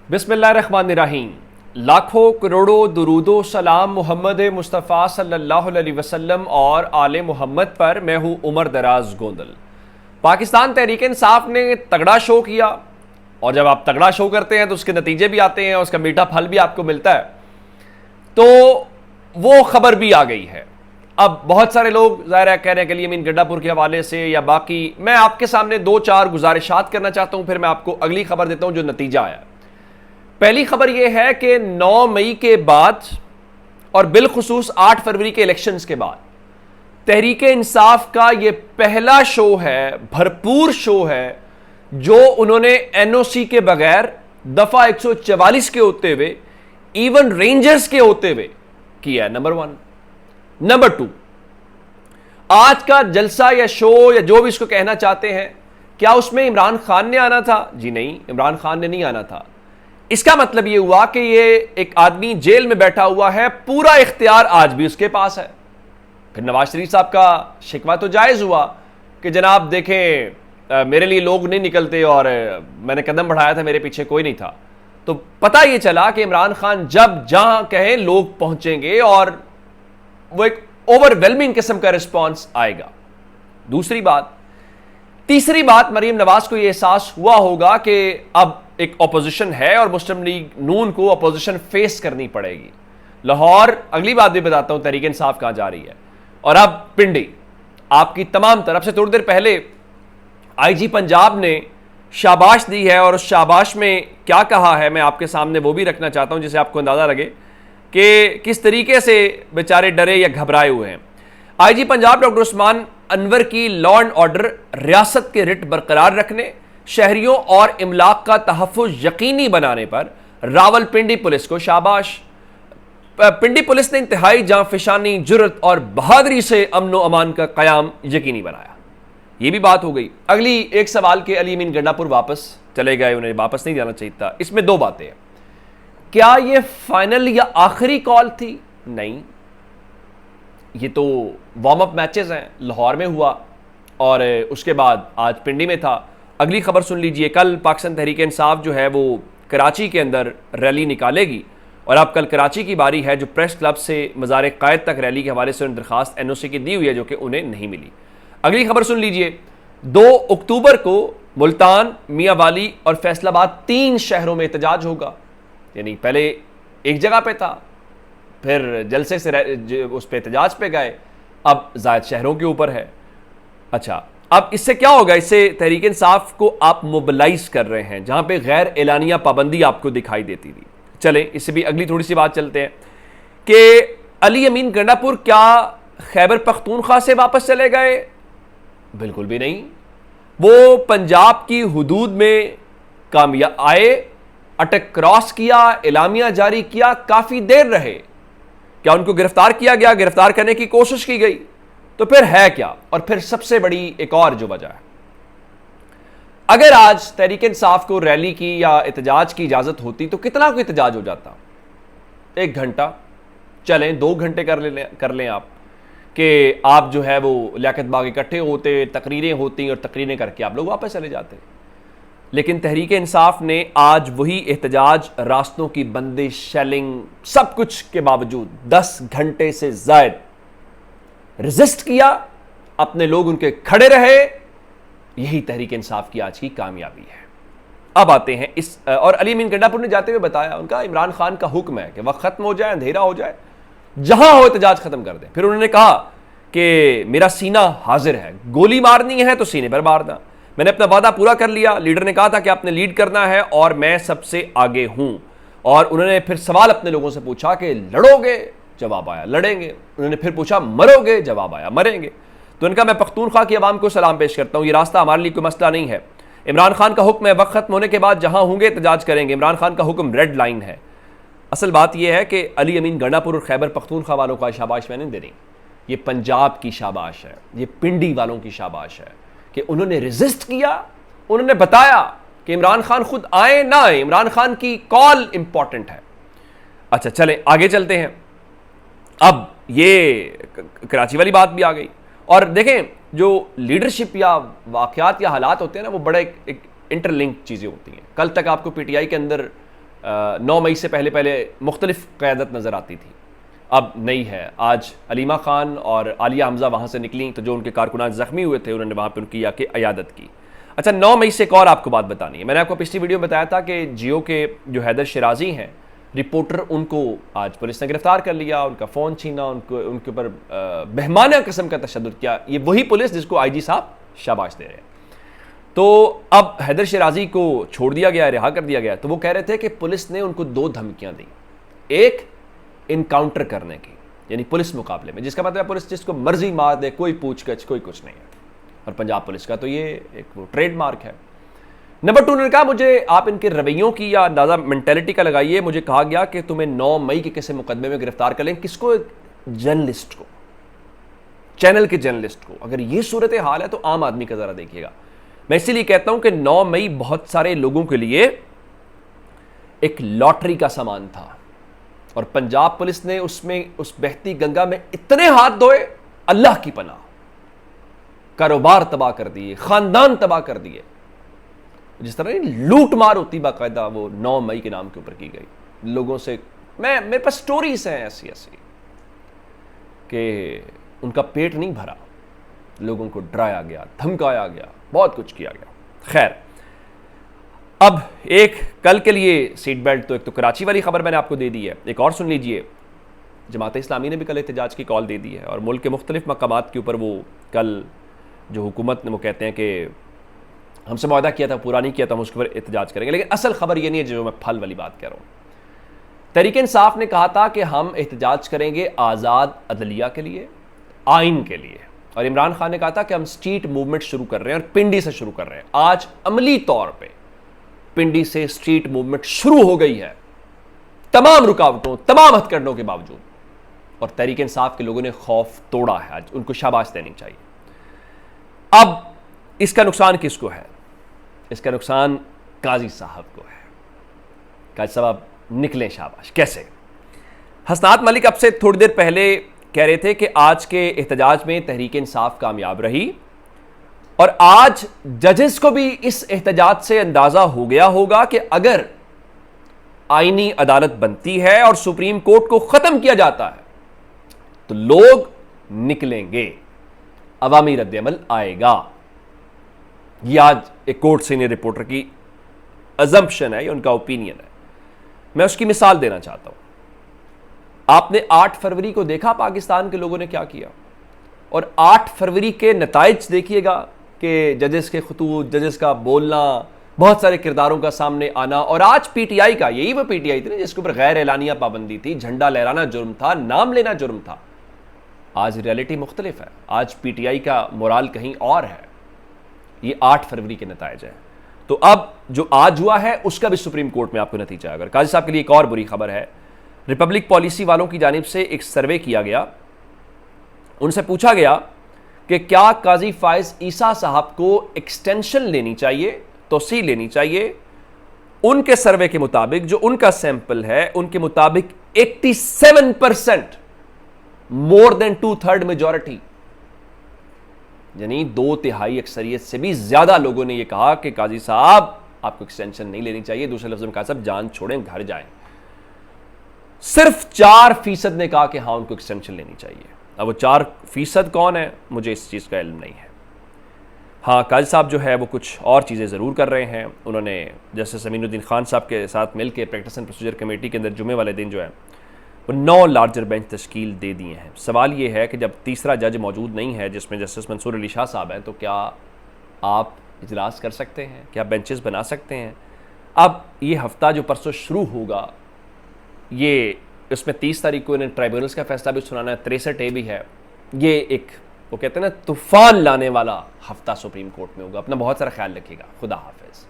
बिस्मिल्लाहिर्रहमानिर्रहीम। लाखों करोड़ों दुरूदो सलाम मोहम्मद मुस्तफ़ा सल्लल्लाहु अलैहि वसल्लम और आले मोहम्मद पर। मैं हूँ उमर दराज गोंदल। पाकिस्तान तहरीक इंसाफ ने तगड़ा शो किया, और जब आप तगड़ा शो करते हैं तो उसके नतीजे भी आते हैं, उसका मीठा फल भी आपको मिलता है। तो वो खबर भी आ गई है। अब बहुत सारे लोग ज़ाहिर है कह रहे हैं कि अली-अमीन गंडापुर के हवाले से या बाकी, मैं आपके सामने दो चार गुजारिशात करना चाहता हूं, फिर मैं आपको अगली खबर देता हूं जो नतीजा आया। पहली खबर यह है कि 9 मई के बाद और बिलखुसूस 8 फरवरी के इलेक्शंस के बाद तहरीक इंसाफ का यह पहला शो है, भरपूर शो है, जो उन्होंने एनओसी के बगैर दफा 144 के होते हुए, इवन रेंजर्स के होते हुए किया। नंबर 1। नंबर 2, आज का जलसा या शो या जो भी इसको कहना चाहते हैं, क्या उसमें इमरान खान ने आना था? जी नहीं, इमरान खान ने नहीं आना था। इसका मतलब यह हुआ कि ये एक आदमी जेल में बैठा हुआ है, पूरा इख्तियार आज भी उसके पास है। फिर नवाज शरीफ साहब का शिकवा तो जायज हुआ कि जनाब देखें, मेरे लिए लोग नहीं निकलते और मैंने कदम बढ़ाया था, मेरे पीछे कोई नहीं था। तो पता यह चला कि इमरान खान जब जहां कहें लोग पहुंचेंगे और वो एक ओवरवेलमिंग किस्म का रिस्पॉन्स आएगा। तीसरी बात, मरीम नवाज को यह एहसास हुआ होगा कि अब एक ऑपोजिशन है और मुस्लिम लीग नून को ऑपोजिशन फेस करनी पड़ेगी। लाहौर, अगली बात भी बताता हूं तहरीक इंसाफ कहां जा रही है। और अब पिंडी, आपकी तमाम तरफ से थोड़ी देर पहले आईजी पंजाब ने शाबाश दी है, और उस शाबाश में क्या कहा है मैं आपके सामने वो भी रखना चाहता हूं, जिससे आपको अंदाजा लगे कि किस तरीके से बेचारे डरे या घबराए हुए हैं। आईजी पंजाब डॉक्टर उस्मान अनवर की लॉ एंड ऑर्डर, रियासत के रिट बरकरार रखने, शहरियों और इमलाक का तहफ़्फ़ुज़ यकीनी बनाने पर रावलपिंडी पुलिस को शाबाश। पिंडी पुलिस ने इंतहाई जांफिशानी, जुर्रत और बहादुरी से अमन व अमान का क़याम यकीनी बनाया। यह भी बात हो गई। अगली एक सवाल के अली-अमीन गंडापुर वापस चले गए, उन्हें वापस नहीं जाना चाहिए था। इसमें दो बातें हैं। क्या यह फाइनल या आखिरी कॉल थी? नहीं, ये तो वार्म अप मैचेस हैं। लाहौर में हुआ और उसके बाद आज पिंडी में था। अगली खबर सुन लीजिए। कल पाकिस्तान तहरीक इंसाफ जो है वो कराची के अंदर रैली निकालेगी, और अब कल कराची की बारी है, जो प्रेस क्लब से मज़ार क़ायद तक रैली के हवाले से दरखास्त एनओसी की दी हुई है, जो कि उन्हें नहीं मिली। अगली खबर सुन लीजिए। 2 अक्टूबर को मुल्तान, मियाँ वाली और फैसलाबाद 3 शहरों में एहतजाज होगा। यानी पहले एक जगह पे था, फिर जलसे से उस पे एहतजाज पे गए, अब ज़ायद शहरों के ऊपर है। अच्छा, अब इससे क्या होगा? इससे तहरीक इंसाफ को आप मोबिलाइज कर रहे हैं, जहां पे गैर एलानिया पाबंदी आपको दिखाई देती थी। चले, इससे भी अगली थोड़ी सी बात चलते हैं कि अली-अमीन गंडापुर क्या खैबर पख्तूनख्वा से वापस चले गए? बिल्कुल भी नहीं। वो पंजाब की हुदूद में कामयाब आए, अटक क्रॉस किया, एलामिया जारी किया, काफी देर रहे। क्या उनको गिरफ्तार किया गया? गिरफ्तार करने की कोशिश की गई। तो फिर है क्या? और फिर सबसे बड़ी एक और जो वजह है, अगर आज तहरीक इंसाफ को रैली की या एहतजाज की इजाजत होती तो कितना को एहतजाज हो जाता? 1 घंटा, चलें 2 घंटे कर लें आप, कि आप जो है वो लियाकत बाग इकट्ठे होते, तकरीरें होती और तकरीरें करके आप लोग वापस चले जाते। लेकिन तहरीक इंसाफ ने आज वही एहतजाज, रास्तों की बंदिश, शेलिंग, सब कुछ के बावजूद 10 घंटे से ज़ायद रेजिस्ट किया। अपने लोग उनके खड़े रहे। यही तहरीक इंसाफ की आज की कामयाबी है। अब आते हैं इस, और अली-अमीन गंडापुर ने जाते हुए बताया, उनका इमरान खान का हुक्म है कि वक्त खत्म हो जाए, अंधेरा हो जाए, जहां हो एहतजाज खत्म कर दें। फिर उन्होंने कहा कि मेरा सीना हाजिर है, गोली मारनी है तो सीने पर मारना, मैंने अपना वादा पूरा कर लिया। लीडर ने कहा था कि आपने लीड करना है और मैं सबसे आगे हूं। और उन्होंने फिर सवाल अपने लोगों से पूछा कि लड़ोगे? जवाब आया लड़ेंगे। उन्होंने फिर पूछा मरोगे? जवाब आया मरेंगे। तो उनका, मैं पख्तूनख्वा की आवाम को सलाम पेश करता हूं, ये रास्ता हमारे लिए कोई मसला नहीं है। इमरान खान का हुक्म है, वक्त खत्म होने के बाद जहां होंगे एहतजाज करेंगे। इमरान खान का हुक्म रेड लाइन है। असल बात यह है कि अली-अमीन गंडापुर और खैबर पख्तूनख्वा वालों का शाबाश मैंने देनी, ये पंजाब की शाबाश है, ये पिंडी वालों की शाबाश है कि उन्होंने रेजिस्ट किया। उन्होंने बताया कि इमरान खान खुद आए ना आए, इमरान खान की कॉल इंपॉर्टेंट है। अच्छा, चलें आगे चलते हैं। अब ये कराची वाली बात भी आ गई। और देखें, जो लीडरशिप या वाक़यात या हालात होते हैं ना, वो बड़े एक इंटरलिंक चीज़ें होती हैं। कल तक आपको पीटीआई के अंदर 9 मई से पहले पहले मुख्तलिफ क़यादत नज़र आती थी, अब नहीं है। आज अलीमा खान और आलिया हमज़ा वहाँ से निकली तो जो उनके कारकुनान ज़ख्मी हुए थे उन्होंने वहाँ पर उनकी आके अयादत की। अच्छा, 9 मई से एक और आपको बात बतानी है। मैंने आपको पिछली वीडियो में बताया था कि जियो के जो हैदर शिराजी हैं रिपोर्टर, उनको आज पुलिस ने गिरफ्तार कर लिया, उनका फ़ोन छीना, उनके ऊपर बेहमाना किस्म का तशद्दुद किया। ये वही पुलिस जिसको आईजी साहब शाबाश दे रहे हैं। तो अब हैदर शिराजी को छोड़ दिया गया, रिहा कर दिया गया। तो वो कह रहे थे कि पुलिस ने उनको 2 धमकियां दी, एक इनकाउंटर करने की, यानी पुलिस मुकाबले में, जिसका मतलब पुलिस जिसको मर्जी मार दे, कोई पूछगछ कोई कुछ नहीं है। और पंजाब पुलिस का तो ये एक वो ट्रेडमार्क है। नंबर 2 ने कहा मुझे आप इनके रवैयों की या अंदाजा मेंटेलिटी का लगाइए। मुझे कहा गया कि तुम्हें 9 मई के किसी मुकदमे में गिरफ्तार कर लें। किसको? जर्नलिस्ट को, चैनल के जर्नलिस्ट को। अगर ये सूरत हाल है तो आम आदमी का जरा देखिएगा। मैं इसीलिए कहता हूं कि 9 मई बहुत सारे लोगों के लिए एक लॉटरी का सामान था और पंजाब पुलिस ने उसमें उस बहती गंगा में इतने हाथ धोए, अल्लाह की पनाह, कारोबार तबाह कर दिए, खानदान तबाह कर दिए। जिस तरह लूट मार होती बाकायदा वो 9 मई के नाम के ऊपर की गई लोगों से। मेरे पास स्टोरीज हैं ऐसी ऐसी कि उनका पेट नहीं भरा, लोगों को डराया गया, धमकाया गया, बहुत कुछ किया गया। खैर, अब एक कल के लिए सीट बेल्ट, तो एक तो कराची वाली खबर मैंने आपको दे दी है, एक और सुन लीजिए। जमात इस्लामी ने भी कल एहतजाज की कॉल दे दी है और मुल्क के मुख्तलिफ मकामात के ऊपर वो कल जो हुकूमत ने वो कहते हैं कि हमसे वादा किया था, पूरा नहीं किया था, हम उसके ऊपर एहतजाज करेंगे। लेकिन असल खबर ये नहीं है जो मैं फल वाली बात कह रहा हूँ। तहरीक इंसाफ ने कहा था कि हम एहतजाज करेंगे आज़ाद अदलिया के लिए, आइन के लिए। और इमरान खान ने कहा था कि हम स्ट्रीट मूवमेंट शुरू कर रहे हैं और पिंडी से शुरू कर रहे हैं। आज अमली तौर पे पिंडी से स्ट्रीट मूवमेंट शुरू हो गई है, तमाम रुकावटों, तमाम हथकंडों के बावजूद। और तहरीक इंसाफ के लोगों ने खौफ तोड़ा है, आज उनको शाबाश देनी चाहिए। अब इसका नुकसान किसको है? इसका नुकसान काजी साहब को है। काजी साहब निकले शाबाश। कैसे? हसनात मलिक अब से थोड़ी देर पहले कह रहे थे कि आज के एहतजाज में तहरीक इंसाफ कामयाब रही और आज जजेस को भी इस एहतजाज से अंदाजा हो गया होगा कि अगर आईनी अदालत बनती है और सुप्रीम कोर्ट को खत्म किया जाता है तो लोग निकलेंगे, अवामी रद्द-ए-अमल आएगा। यह आज एक कोर्ट सीनियर रिपोर्टर की अजम्पशन है, ये उनका ओपिनियन है। मैं उसकी मिसाल देना चाहता हूं। आपने 8 फरवरी को देखा पाकिस्तान के लोगों ने क्या किया, और 8 फरवरी के नताइज देखिएगा कि जजेस के खतूत, जजेस का बोलना, बहुत सारे किरदारों का सामने आना। और आज पीटीआई का, यही वो पीटीआई थी ना जिसके ऊपर गैर एलानिया पाबंदी थी, झंडा लहराना जुर्म था, नाम लेना जुर्म था। आज रियलिटी मुख्तलिफ है, आज पीटीआई का मोराल कहीं और है। ये 8 फरवरी के नताइज है। तो अब जो आज हुआ है उसका भी सुप्रीम कोर्ट में आपको नतीजा अगर। काजी साहब के लिए एक और बुरी खबर है। रिपब्लिक पॉलिसी वालों की जानिब से एक सर्वे किया गया, उनसे पूछा गया कि क्या काजी फायज ईसा साहब को एक्सटेंशन लेनी चाहिए, तोसी लेनी चाहिए। उनके सर्वे के मुताबिक, जो उनका सैंपल है, उनके मुताबिक 87%, मोर देन 2/3 मेजॉरिटी, यानी 2/3 अक्सरियत से भी ज्यादा लोगों ने यह कहा कि काजी साहब आपको एक्सटेंशन नहीं लेनी चाहिए। दूसरे लफ्ज़ में कहा साहब जान छोड़ें, घर जाएं। सिर्फ 4% ने कहा कि हां उनको एक्सटेंशन लेनी चाहिए। अब वो 4% कौन है, मुझे इस चीज़ का इल्म नहीं है। हाँ, काजी साहब जो है वो कुछ और चीज़ें ज़रूर कर रहे हैं। उन्होंने जस्टिस अमीनुद्दीन खान साहब के साथ मिल के प्रैक्टिस एंड प्रोसीजर कमेटी के अंदर जुमे वाले दिन जो है वो 9 लार्जर बेंच तश्कील दे दिए हैं। सवाल ये है कि जब तीसरा जज मौजूद नहीं है जिसमें जस्टिस मंसूर अली शाह साहब हैं, तो क्या आप इजलास कर सकते हैं, क्या बेंचेस बना सकते हैं? अब ये हफ्ता जो परसों शुरू होगा, ये इसमें 30 तारीख को इन्हें ट्राइब्यूनल्स का फैसला भी सुनाना है, 63A भी है। ये एक वो कहते हैं ना तूफान लाने वाला हफ्ता सुप्रीम कोर्ट में होगा। अपना बहुत सारा ख्याल रखिएगा। खुदा हाफिज।